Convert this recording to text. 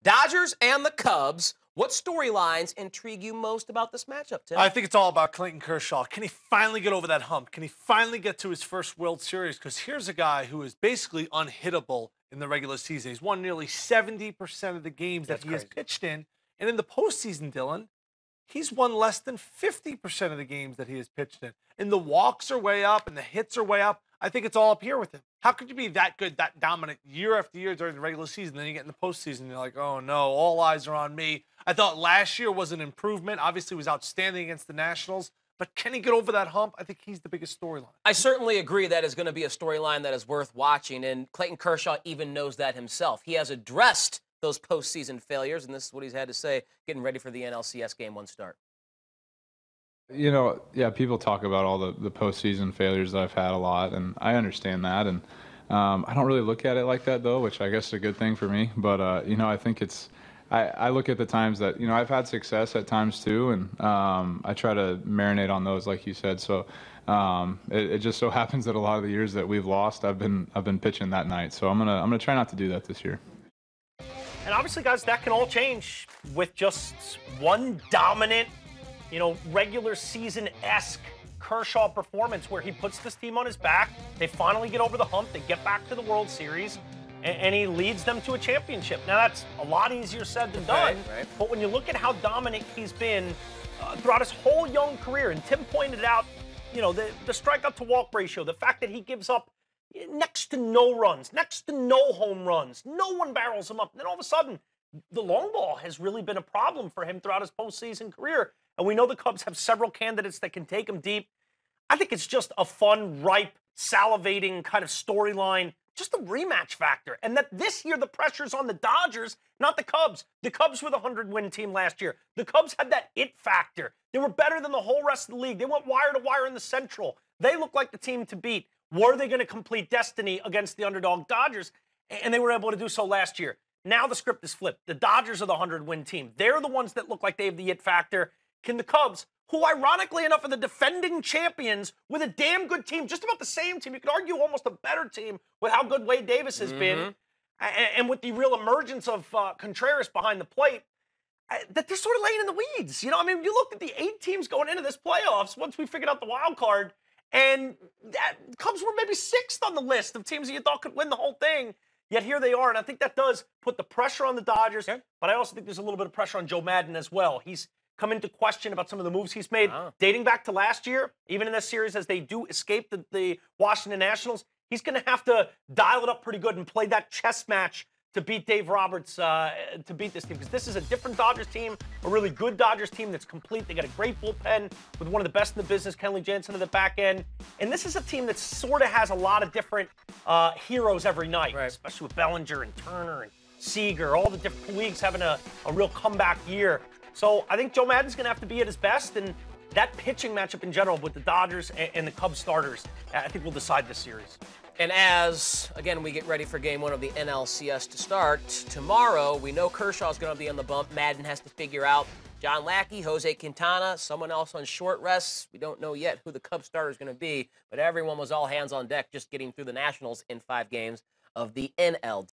Dodgers and the Cubs. What storylines intrigue you most about this matchup, Tim? I think it's all about Clayton Kershaw. Can he finally get over that hump? Can he finally get to his first World Series? Because here's a guy who is basically unhittable in the regular season. He's won nearly 70% of the games that he has pitched in. And in the postseason, Dylan, he's won less than 50% of the games that he has pitched in. And the walks are way up and the hits are way up. I think it's all up here with him. How could you be that good, that dominant year after year during the regular season? Then you get in the postseason and you're like, oh no, all eyes are on me. I thought last year was an improvement. Obviously, he was outstanding against the Nationals. But can he get over that hump? I think he's the biggest storyline. I certainly agree that is going to be a storyline that is worth watching. And Clayton Kershaw even knows that himself. He has addressed those postseason failures, and this is what he's had to say getting ready for the NLCS Game 1 start. You know, yeah, people talk about all the postseason failures that I've had a lot, and I understand that. And I don't really look at it like that, though, which I guess is a good thing for me. But, you know, I think it's I look at the times that, you know, I've had success at times, too, and I try to marinate on those, like you said. So it just so happens that a lot of the years that we've lost, I've been pitching that night. So I'm gonna try not to do that this year. And obviously, guys, that can all change with just one dominant, you know, regular season-esque Kershaw performance where he puts this team on his back. They finally get over the hump. They get back to the World Series, and he leads them to a championship. Now, that's a lot easier said than done. Right. But when you look at how dominant he's been throughout his whole young career, and Tim pointed out, you know, the strikeout-to-walk ratio, the fact that he gives up next to no runs, next to no home runs. No one barrels him up. And then all of a sudden, the long ball has really been a problem for him throughout his postseason career. And we know the Cubs have several candidates that can take him deep. I think it's just a fun, ripe, salivating kind of storyline, just a rematch factor. And that this year the pressure's on the Dodgers, not the Cubs. The Cubs were the 100-win team last year. The Cubs had that it factor. They were better than the whole rest of the league. They went wire to wire in the Central. They looked like the team to beat. Were they going to complete destiny against the underdog Dodgers? And they were able to do so last year. Now the script is flipped. The Dodgers are the 100-win team. They're the ones that look like they have the it factor. Can the Cubs, who ironically enough are the defending champions with a damn good team, just about the same team, you could argue almost a better team with how good Wade Davis has been, and with the real emergence of Contreras behind the plate, that they're sort of laying in the weeds. You know, I mean, you looked at the 8 teams going into this playoffs once we figured out the wild card, and Cubs were maybe 6th on the list of teams that you thought could win the whole thing. Yet here they are, and I think that does put the pressure on the Dodgers, but I also think there's a little bit of pressure on Joe Maddon as well. He's come into question about some of the moves he's made dating back to last year, even in this series as they do escape the Washington Nationals. He's going to have to dial it up pretty good and play that chess match to beat Dave Roberts, to beat this team. Because this is a different Dodgers team, a really good Dodgers team that's complete. They got a great bullpen with one of the best in the business, Kenley Jansen, at the back end. And this is a team that sort of has a lot of different heroes every night, especially with Bellinger and Turner and Seager, all the different leagues having a real comeback year. So I think Joe Maddon's going to have to be at his best, and that pitching matchup in general with the Dodgers and the Cubs starters, I think will decide this series. And as, again, we get ready for Game 1 of the NLCS to start, tomorrow we know Kershaw's going to be on the bump. Maddon has to figure out John Lackey, Jose Quintana, someone else on short rests. We don't know yet who the Cubs starter is going to be, but everyone was all hands on deck just getting through the Nationals in 5 games of the NL.